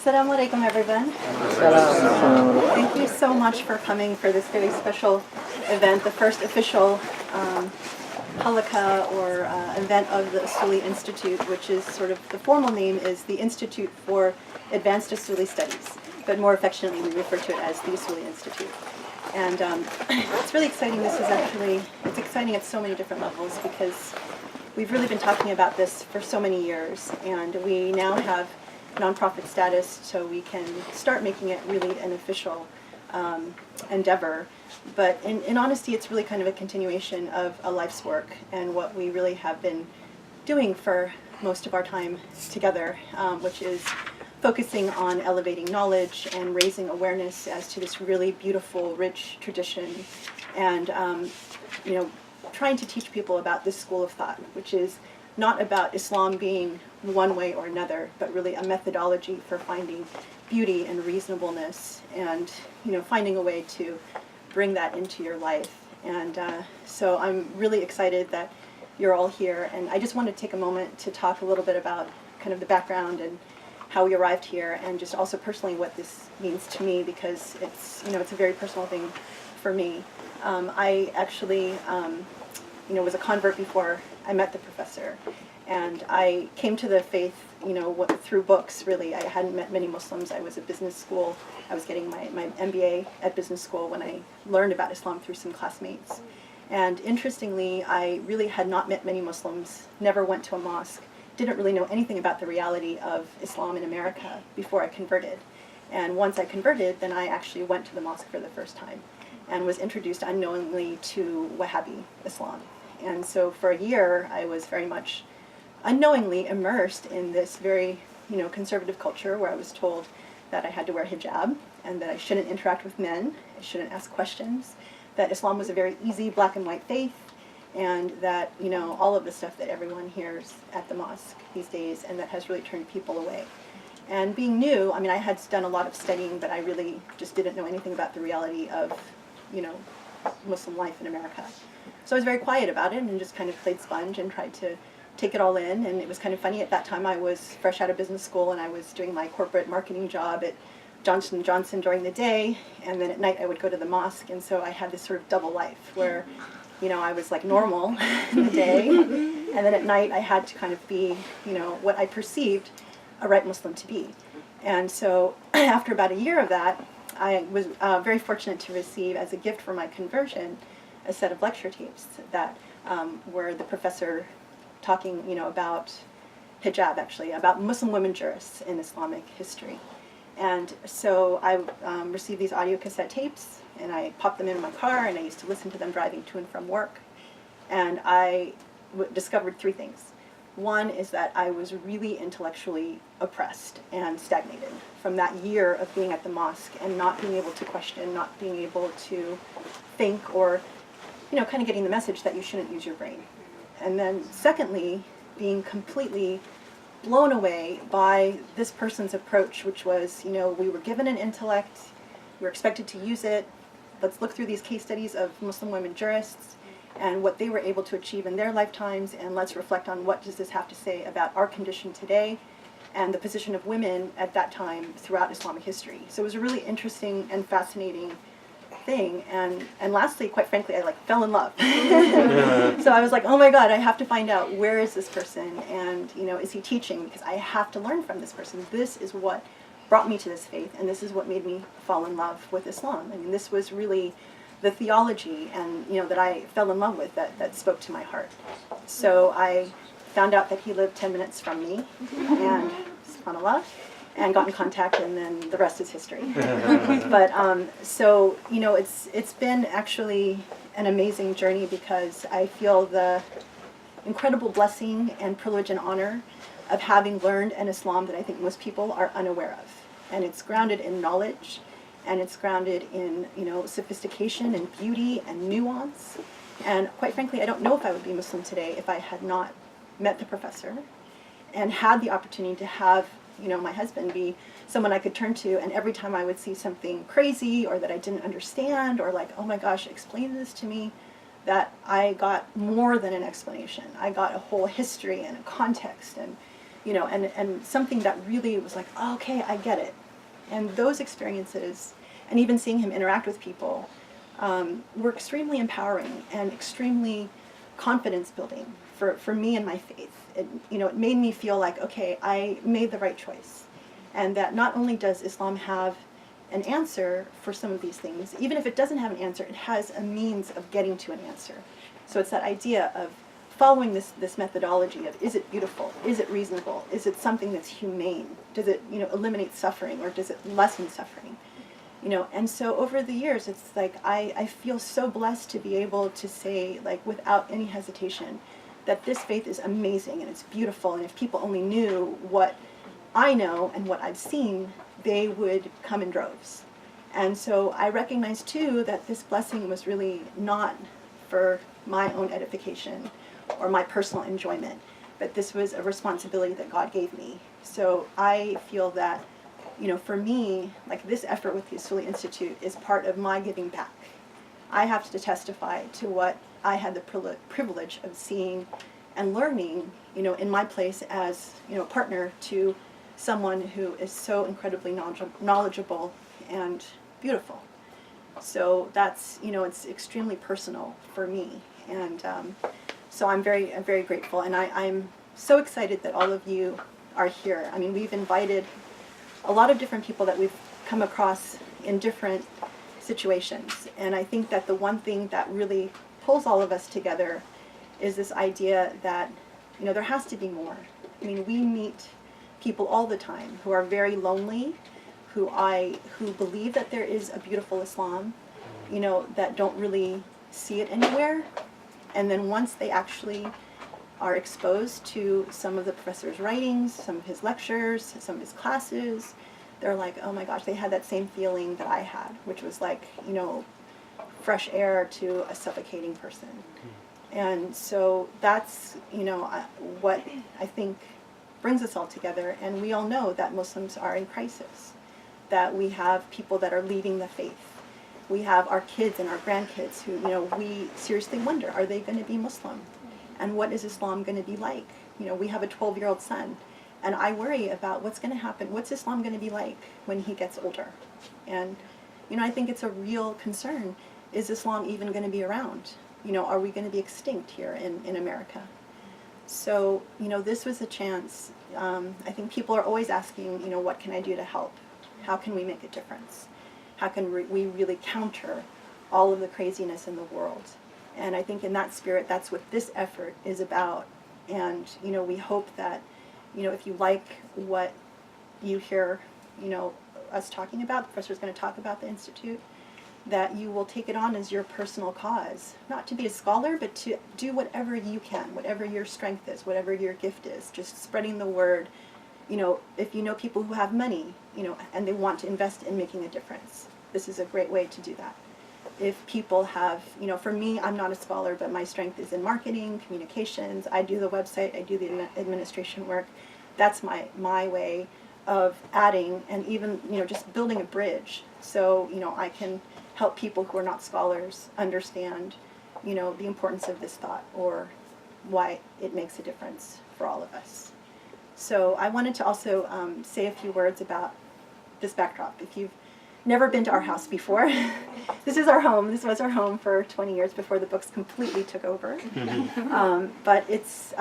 Assalamu alaikum, everyone. Thank you so much for coming for this very special event, the first official Halaqa or event of the Usuli Institute, which is sort of, the formal name is the Institute for Advanced Usuli Studies, but more affectionately we refer to it as the Usuli Institute. And it's really exciting. This is actually, it's exciting at so many different levels because we've really been talking about this for so many years, and we now have nonprofit status, so we can start making it really an official endeavor. But in honesty, it's really kind of a continuation of a life's work and what we really have been doing for most of our time together, which is focusing on elevating knowledge and raising awareness as to this really beautiful, rich tradition, and trying to teach people about this school of thought, which is not about Islam being one way or another, but really a methodology for finding beauty and reasonableness, and finding a way to bring that into your life. And so I'm really excited that you're all here, and I just want to take a moment to talk a little bit about kind of the background and how we arrived here, and just also personally what this means to me, because it's it's a very personal thing for me. I actually was a convert before I met the professor, and I came to the faith through books, really. I hadn't met many Muslims. I was at business school. I was getting my MBA at business school when I learned about Islam through some classmates. And interestingly, I really had not met many Muslims, never went to a mosque, didn't really know anything about the reality of Islam in America before I converted. And once I converted, then I actually went to the mosque for the first time and was introduced unknowingly to Wahhabi Islam. And so for a year, I was very much unknowingly immersed in this very, conservative culture where I was told that I had to wear hijab and that I shouldn't interact with men, I shouldn't ask questions, that Islam was a very easy black and white faith, and that, all of the stuff that everyone hears at the mosque these days, and that has really turned people away. And being new, I had done a lot of studying, but I really just didn't know anything about the reality of, Muslim life in America. So I was very quiet about it and just kind of played sponge and tried to take it all in. And it was kind of funny, at that time I was fresh out of business school and I was doing my corporate marketing job at Johnson & Johnson during the day, and then at night I would go to the mosque. And so I had this sort of double life where I was like normal in the day, and then at night I had to kind of be, what I perceived a right Muslim to be. And so after about a year of that, I was very fortunate to receive as a gift for my conversion a set of lecture tapes that were the professor talking, about hijab, actually, about Muslim women jurists in Islamic history. And so I received these audio cassette tapes, and I popped them in my car, and I used to listen to them driving to and from work. And I discovered three things. One is that I was really intellectually oppressed and stagnated from that year of being at the mosque and not being able to question, not being able to think, or, kind of getting the message that you shouldn't use your brain. And then secondly, being completely blown away by this person's approach, which was, we were given an intellect, we were expected to use it. Let's look through these case studies of Muslim women jurists and what they were able to achieve in their lifetimes, and let's reflect on what does this have to say about our condition today and the position of women at that time throughout Islamic history. So it was a really interesting and fascinating thing. And lastly, quite frankly, I fell in love. So I was like, oh my God, I have to find out, where is this person, and is he teaching? Because I have to learn from this person. This is what brought me to this faith, and this is what made me fall in love with Islam. This was really the theology and that I fell in love with that spoke to my heart. So I found out that he lived 10 minutes from me, and subhanAllah, and got in contact, and then the rest is history. But so it's been actually an amazing journey, because I feel the incredible blessing and privilege and honor of having learned an Islam that I think most people are unaware of. And it's grounded in knowledge, and it's grounded in sophistication and beauty and nuance. And quite frankly, I don't know if I would be Muslim today if I had not met the professor and had the opportunity to have my husband be someone I could turn to, and every time I would see something crazy or that I didn't understand, or oh my gosh, explain this to me, that I got more than an explanation. I got a whole history and a context, and and something that really was like, oh, okay, I get it. And those experiences, and even seeing him interact with people, were extremely empowering and extremely confidence building for me and my faith. It made me feel like, okay, I made the right choice. And that not only does Islam have an answer for some of these things, even if it doesn't have an answer, it has a means of getting to an answer. So it's that idea of following this methodology of, is it beautiful? Is it reasonable? Is it something that's humane? Does it, eliminate suffering, or does it lessen suffering? And so over the years, it's like I feel so blessed to be able to say, like, without any hesitation, that this faith is amazing and it's beautiful, and if people only knew what I know and what I've seen, they would come in droves. And so I recognize too that this blessing was really not for my own edification or my personal enjoyment, but this was a responsibility that God gave me. So I feel that, for me, like, this effort with the Usuli Institute is part of my giving back. I have to testify to what I had the privilege of seeing and learning, in my place as, partner to someone who is so incredibly knowledgeable and beautiful. So that's, it's extremely personal for me. And so I'm very grateful. And I'm so excited that all of you are here. I mean, we've invited a lot of different people that we've come across in different situations. And I think that the one thing that really pulls all of us together is this idea that, there has to be more. I mean, we meet people all the time who are very lonely, who believe that there is a beautiful Islam, that don't really see it anywhere. And then once they actually are exposed to some of the professor's writings, some of his lectures, some of his classes, they're like, oh my gosh, they had that same feeling that I had, which was like, fresh air to a suffocating person. And so that's, what I think brings us all together. And we all know that Muslims are in crisis, that we have people that are leaving the faith. We have our kids and our grandkids who, we seriously wonder, are they going to be Muslim? And what is Islam going to be like? We have a 12-year-old son, and I worry about what's going to happen. What's Islam going to be like when he gets older? And, I think it's a real concern. Is Islam even going to be around? Are we going to be extinct here in America? So, this was a chance. I think people are always asking, what can I do to help? How can we make a difference? How can we really counter all of the craziness in the world? And I think in that spirit, that's what this effort is about. And, we hope that, if you like what you hear, us talking about, the professor's going to talk about the Institute, that you will take it on as your personal cause. Not to be a scholar, but to do whatever you can, whatever your strength is, whatever your gift is, just spreading the word. If you know people who have money, and they want to invest in making a difference, this is a great way to do that. If people have, for me, I'm not a scholar, but my strength is in marketing, communications. I do the website, I do the administration work. That's my way of adding and even, just building a bridge. So, I can help people who are not scholars understand, the importance of this thought or why it makes a difference for all of us. So I wanted to also say a few words about this backdrop. If you've never been to our house before, this is our home. This was our home for 20 years before the books completely took over. But it's,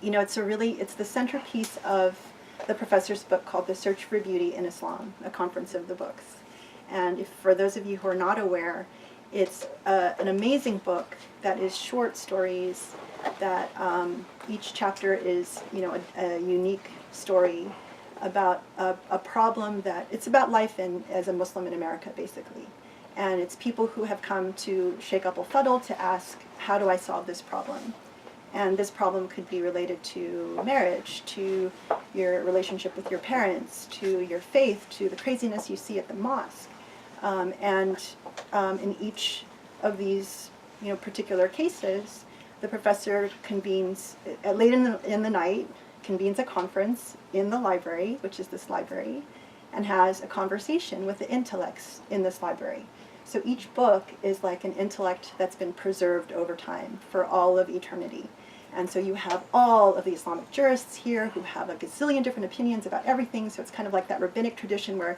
it's the centerpiece of the professor's book called The Search for Beauty in Islam, a conference of the books. And for those of you who are not aware, it's an amazing book that is short stories that each chapter is, a unique story about a problem that, it's about life as a Muslim in America, basically. And it's people who have come to Sheikh Abou El Fadl to ask, how do I solve this problem? And this problem could be related to marriage, to your relationship with your parents, to your faith, to the craziness you see at the mosque. In each of these, particular cases, the professor convenes late in the night, convenes a conference in the library, which is this library, and has a conversation with the intellects in this library. So each book is like an intellect that's been preserved over time for all of eternity. And so you have all of the Islamic jurists here who have a gazillion different opinions about everything. So it's kind of like that rabbinic tradition where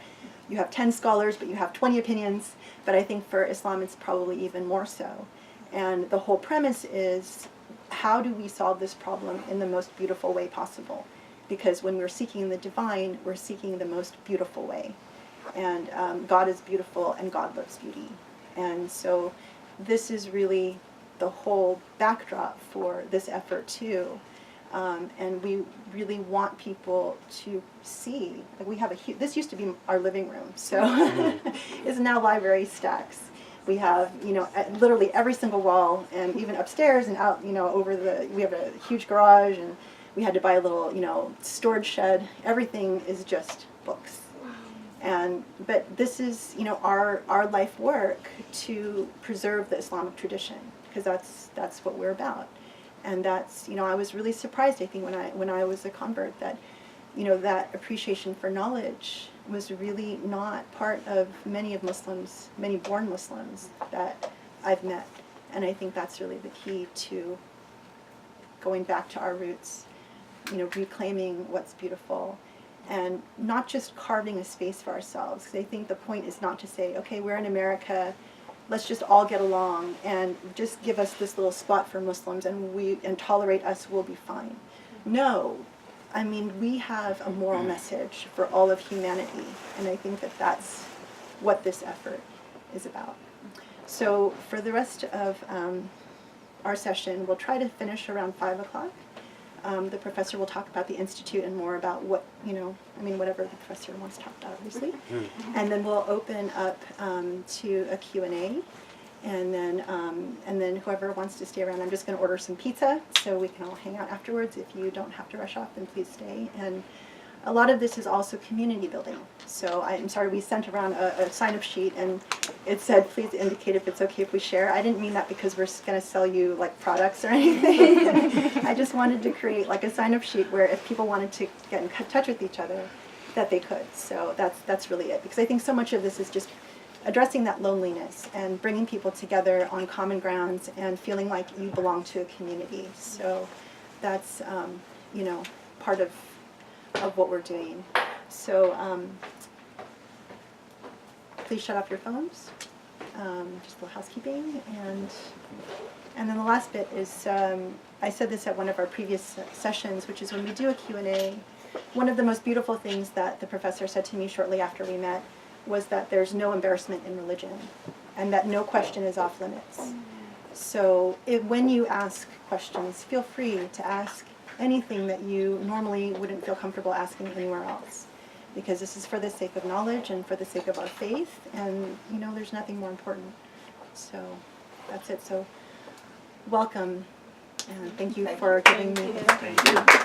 you have 10 scholars, but you have 20 opinions. But I think for Islam, it's probably even more so. And the whole premise is, how do we solve this problem in the most beautiful way possible? Because when we're seeking the divine, we're seeking the most beautiful way. And God is beautiful, and God loves beauty. And so this is really the whole backdrop for this effort too. And we really want people to see, like we have this used to be our living room, so it's now library stacks. We have, literally every single wall, and even upstairs and out, we have a huge garage, and we had to buy a little, storage shed. Everything is just books. But this is, our life work to preserve the Islamic tradition, because that's what we're about. And that's, I was really surprised, I think, when I was a convert, that, that appreciation for knowledge was really not part of many born Muslims that I've met. And I think that's really the key to going back to our roots, reclaiming what's beautiful, and not just carving a space for ourselves. Because I think the point is not to say, okay, we're in America, let's just all get along and just give us this little spot for Muslims and tolerate us, we'll be fine. No, I mean, we have a moral message for all of humanity, and I think that that's what this effort is about. So for the rest of our session, we'll try to finish around 5 o'clock. The professor will talk about the Institute and more about what, whatever the professor wants to talk about, obviously. And then we'll open up to a Q&A. And then whoever wants to stay around, I'm just going to order some pizza so we can all hang out afterwards. If you don't have to rush off, then please stay. And a lot of this is also community building. So I'm sorry, we sent around a sign-up sheet, and it said, please indicate if it's okay if we share. I didn't mean that because we're going to sell you like products or anything. I just wanted to create like a sign-up sheet where if people wanted to get in touch with each other, that they could. So that's really it. Because I think so much of this is just addressing that loneliness and bringing people together on common grounds and feeling like you belong to a community. So that's, part of what we're doing. So please shut off your phones. Just a little housekeeping. And then the last bit is, I said this at one of our previous sessions, which is when we do a Q&A, one of the most beautiful things that the professor said to me shortly after we met was that there's no embarrassment in religion, and that no question is off limits. So when you ask questions, feel free to ask anything that you normally wouldn't feel comfortable asking anywhere else, because this is for the sake of knowledge and for the sake of our faith, and there's nothing more important. So that's it. So welcome, and thank you for giving me. Thank you.